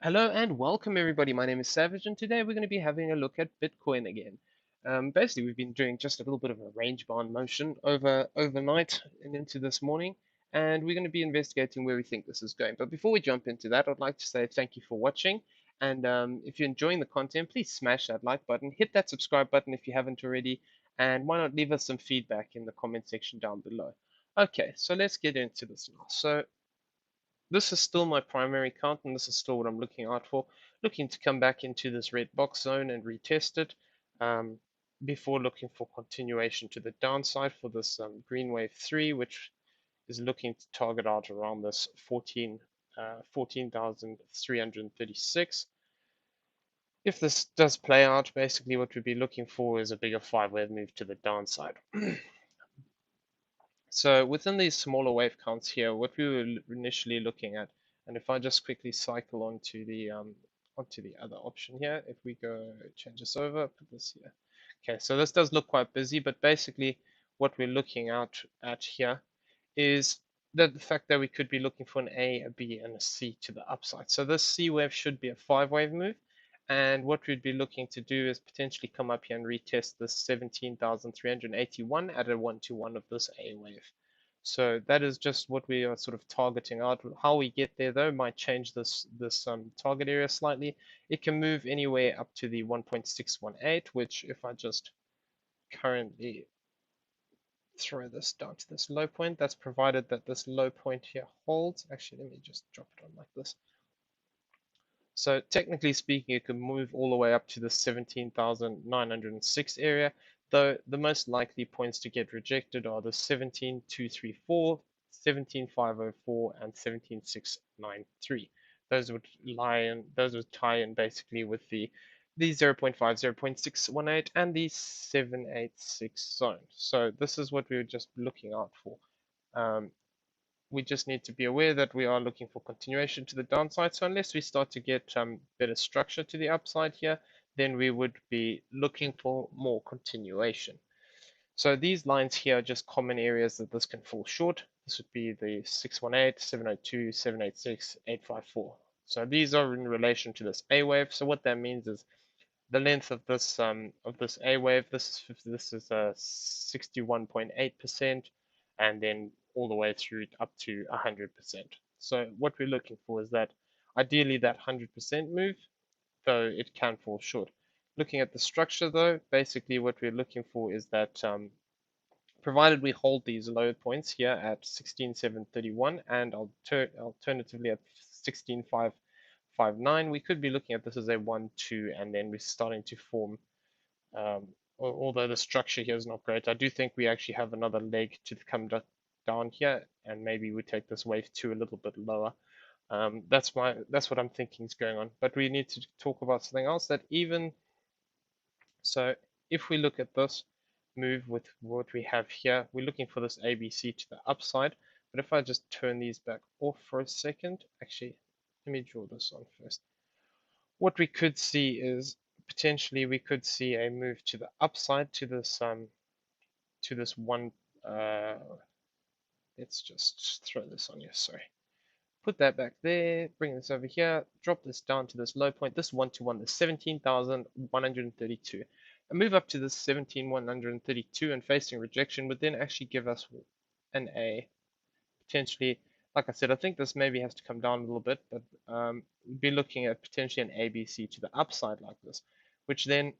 Hello and welcome everybody. My name is Savage and today we're going to be having a look at Bitcoin again. Basically, we've been doing just a little bit of a range bound motion overnight and into this morning, and we're going to be investigating where we think this is going. But before we jump into that, I'd like to say thank you for watching. And if you're enjoying the content, please smash that like button, hit that subscribe button if you haven't already, and why not leave us some feedback in the comment section down below. Okay, so let's get into this now. So this is still my primary account, and this is still what I'm looking out for. Looking to come back into this red box zone and retest it um, before looking for continuation to the downside for this green wave 3, which is looking to target out around this 14,336. If this does play out, basically what we'd be looking for is a bigger 5-wave move to the downside. So within these smaller wave counts here, what we were initially looking at, and if I just quickly cycle onto the other option here, if we go change this over, put this here. Okay, so this does look quite busy, but basically what we're looking at here is that the fact that we could be looking for an A, a B, and a C to the upside. So this C wave should be a 5-wave move. And what we'd be looking to do is potentially come up here and retest this 17,381 at a 1-to-1 of this A wave. So that is just what we are sort of targeting out. How we get there though might change this target area slightly. It can move anywhere up to the 1.618, which if I just currently throw this down to this low point, that's provided that this low point here holds. Actually, let me just drop it on like this. So technically speaking, it could move all the way up to the 17,906 area, though the most likely points to get rejected are the 17,234, 17,504, and 17,693. Those would tie in basically with the 0.5, 0.618, and the 786 zone. So this is what we were just looking out for. Um, we just need to be aware that we are looking for continuation to the downside. So unless we start to get better structure to the upside here, then we would be looking for more continuation. So these lines here are just common areas that this can fall short. This would be the 618, 702, 786, 854. So these are in relation to this A wave. So what that means is the length of this A wave. This is 61.8%, and then all the way through up to 100%. So what we're looking for is that ideally that 100% move, though it can fall short. Looking at the structure though, basically what we're looking for is that provided we hold these low points here at 16,731 and alternatively at 16,559, we could be looking at this as a 1-2, and then we're starting to form. Although the structure here is not great, I do think we actually have another leg to come down here, and maybe we take this wave 2 a little bit lower. That's what I'm thinking is going on. But we need to talk about something else that even so, if we look at this move with what we have here, we're looking for this ABC to the upside. But if I just turn these back off for a second, actually, let me draw this on first. What we could see is potentially we could see a move to the upside to this one. Let's just throw this on here. Sorry. Put that back there, bring this over here, drop this down to this low point, this 1-to-1, the 17,132. A move up to this 17,132 and facing rejection would then actually give us an A. Potentially, like I said, I think this maybe has to come down a little bit, but we'd be looking at potentially an ABC to the upside like this, which then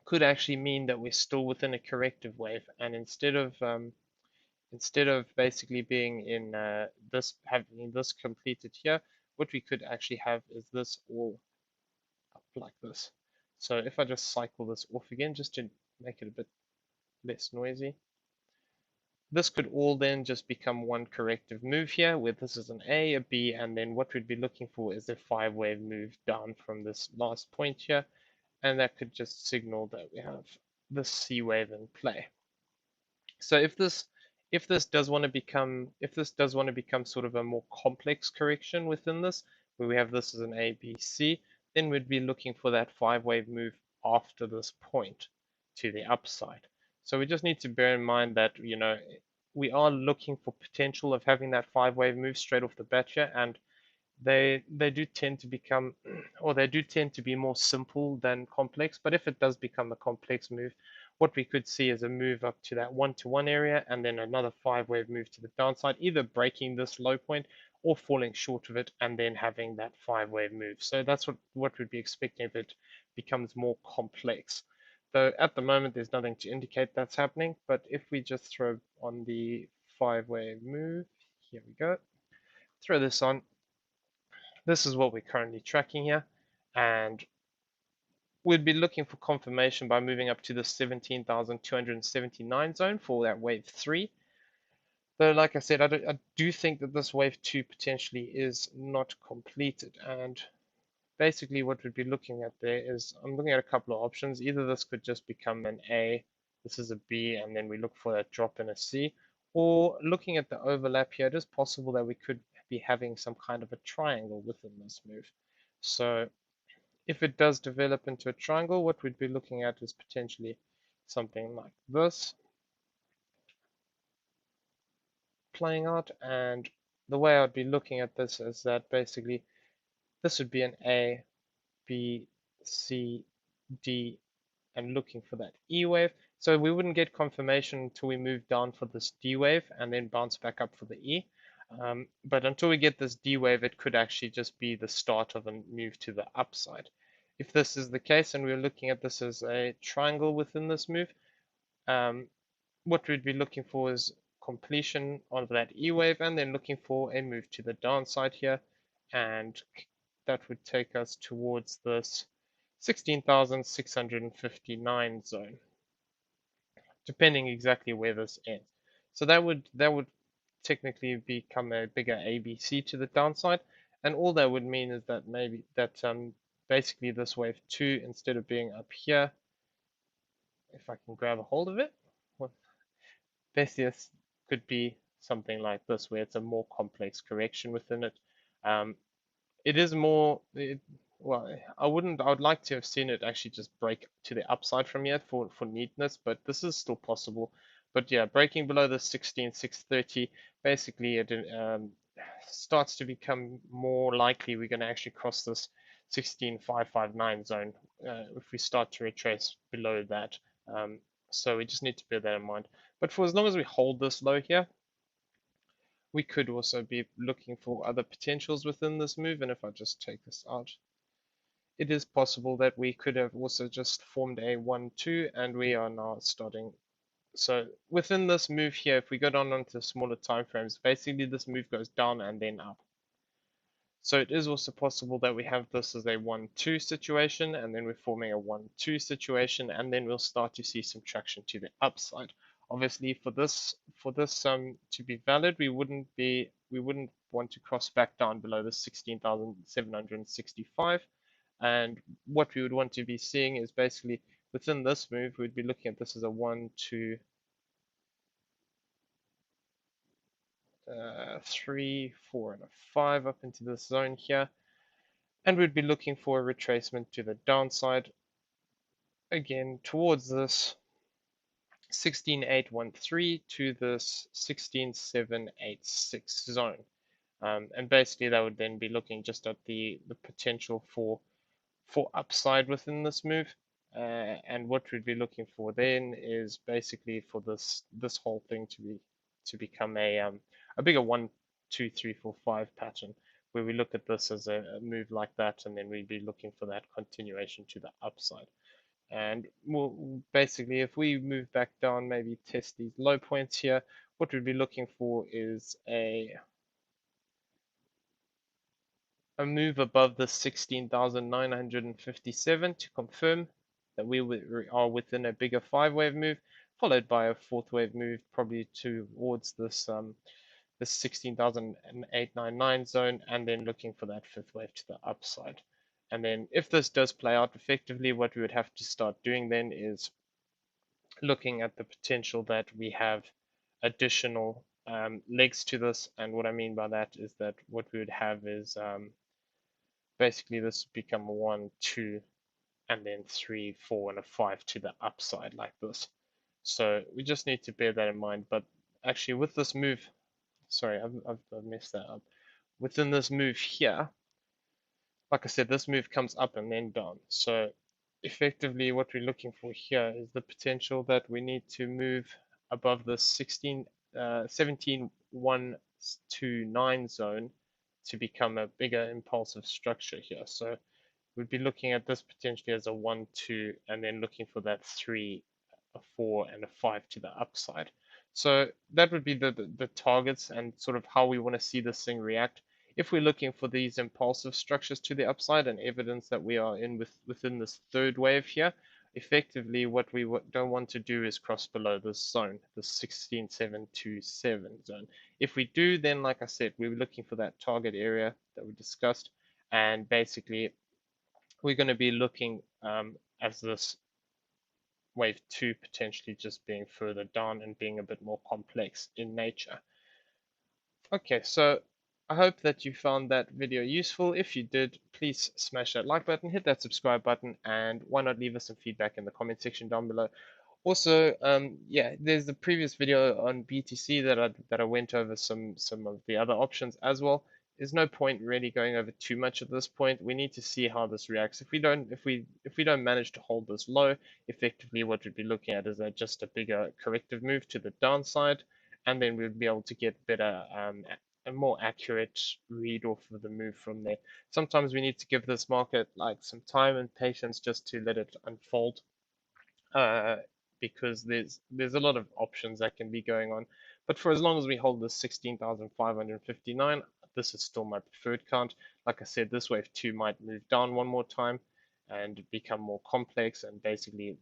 could actually mean that we're still within a corrective wave, and instead of basically being in having this completed here, what we could actually have is this all up like this. So if I just cycle this off again, just to make it a bit less noisy, this could all then just become one corrective move here, where this is an A, a B, and then what we'd be looking for is a 5-wave move down from this last point here, and that could just signal that we have this C wave in play. So if this does want to become sort of a more complex correction within this, where we have this as an A, B, C, then we'd be looking for that 5-wave move after this point to the upside. So we just need to bear in mind that, we are looking for potential of having that 5-wave move straight off the bat here, and they do tend to become, or they do tend to be more simple than complex. But if it does become a complex move, what we could see is a move up to that 1-to-1 area and then another 5-wave move to the downside, either breaking this low point or falling short of it and then having that 5-wave move. So that's what we'd be expecting if it becomes more complex. Though at the moment there's nothing to indicate that's happening, but if we just throw on the 5-wave move, here we go, throw this on, this is what we're currently tracking here, and we'd be looking for confirmation by moving up to the 17,279 zone for that wave 3. Though, like I said, I do think that this wave 2 potentially is not completed, and basically what we'd be looking at there is, I'm looking at a couple of options. Either this could just become an A, this is a B, and then we look for that drop in a C, or looking at the overlap here, it is possible that we could be having some kind of a triangle within this move. So if it does develop into a triangle, what we'd be looking at is potentially something like this playing out. And the way I'd be looking at this is that basically this would be an A, B, C, D, and looking for that E wave. So we wouldn't get confirmation until we move down for this D wave and then bounce back up for the E. But until we get this D wave, it could actually just be the start of a move to the upside. If this is the case and we're looking at this as a triangle within this move, um, what we'd be looking for is completion of that E wave and then looking for a move to the downside here. And that would take us towards this 16,659 zone, depending exactly where this ends. So that would technically become a bigger ABC to the downside, and all that would mean is that maybe that basically this wave 2, instead of being up here, if I can grab a hold of it, well, basically this could be something like this, where it's a more complex correction within it. Um, it is more, well, I would like to have seen it actually just break to the upside from here for neatness, but this is still possible. But yeah, breaking below the 16,630, basically it starts to become more likely we're going to actually cross this 16,559 zone if we start to retrace below that. Um, so we just need to bear that in mind. But for as long as we hold this low here, we could also be looking for other potentials within this move. And if I just take this out, it is possible that we could have also just formed a 1-2 and we are now starting. So within this move here, if we go down onto smaller time frames, basically this move goes down and then up. So it is also possible that we have this as a 1-2 situation, and then we're forming a 1-2 situation, and then we'll start to see some traction to the upside. Obviously, for this to be valid, we wouldn't want to cross back down below the 16,765. And what we would want to be seeing is basically within this move, we'd be looking at this as a 1, 2, 3, 4, and a 5 up into this zone here. And we'd be looking for a retracement to the downside, again towards this 16,813 to this 16,786 zone. And basically that would then be looking just at the potential for upside within this move. And what we'd be looking for then is basically for this whole thing to become a bigger 1, 2, 3, 4, 5 pattern, where we look at this as a move like that, and then we'd be looking for that continuation to the upside. And we'll, basically, if we move back down, maybe test these low points here, what we'd be looking for is a move above the 16,957 to confirm that we are within a bigger 5-wave move, followed by a 4th wave move, probably towards this 16,899 zone, and then looking for that 5th wave to the upside. And then if this does play out effectively, what we would have to start doing then is looking at the potential that we have additional legs to this. And what I mean by that is that what we would have is basically this would become a 1, 2, and then 3, 4, and a 5 to the upside like this. So we just need to bear that in mind. But actually with this move, sorry, I've messed that up. within this move here, like I said, this move comes up and then down. So effectively what we're looking for here is the potential that we need to move above the 17,129 zone to become a bigger impulsive structure here. So we'd be looking at this potentially as a 1, 2, and then looking for that 3, a 4, and a 5 to the upside. So that would be the targets and sort of how we want to see this thing react. If we're looking for these impulsive structures to the upside and evidence that we are within this third wave here, effectively what we don't want to do is cross below this zone, the 16727 zone. If we do, then like I said, we're looking for that target area that we discussed, and basically we're going to be looking as this wave 2 potentially just being further down and being a bit more complex in nature. Okay, so I hope that you found that video useful. If you did, please smash that like button, hit that subscribe button, and why not leave us some feedback in the comment section down below. Also, yeah, there's the previous video on BTC that I went over some of the other options as well. There's no point really going over too much at this point. We need to see how this reacts. If we don't manage to hold this low, effectively what we'd be looking at is just a bigger corrective move to the downside, and then we'd be able to get better a more accurate read off of the move from there. Sometimes we need to give this market like some time and patience just to let it unfold, uh, because there's a lot of options that can be going on. But for as long as we hold this 16,559, this is still my preferred count. Like I said, this wave 2 might move down one more time and become more complex and basically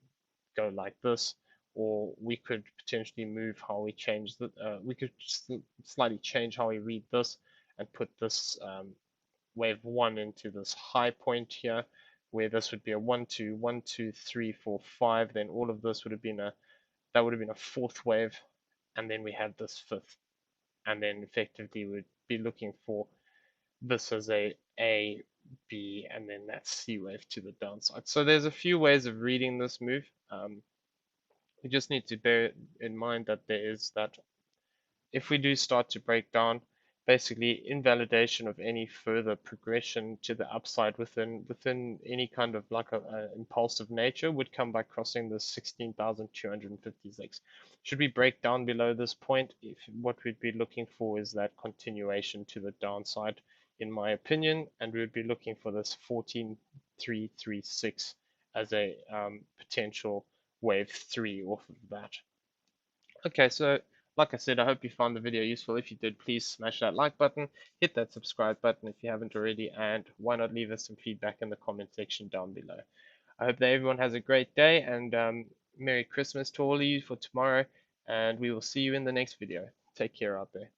go like this. Or we could potentially move how we change the, we could slightly change how we read this and put this wave 1 into this high point here, where this would be a 1, 2, 1, 2, 3, 4, 5. Then all of this would have been a fourth wave, and then we have this fifth, and then effectively we'd be looking for this as a B, and then that C wave to the downside. So there's a few ways of reading this move. We just need to bear in mind that there is that if we do start to break down, basically invalidation of any further progression to the upside within any kind of like a impulsive nature would come by crossing the 16,256. Should we break down below this point, if what we'd be looking for is that continuation to the downside, in my opinion, and we would be looking for this 14,336 as a potential wave 3 off of that. Okay, so like I said, I hope you found the video useful. If you did, please smash that like button, hit that subscribe button if you haven't already, and why not leave us some feedback in the comment section down below. I hope that everyone has a great day, and Merry Christmas to all of you for tomorrow, and we will see you in the next video. Take care out there.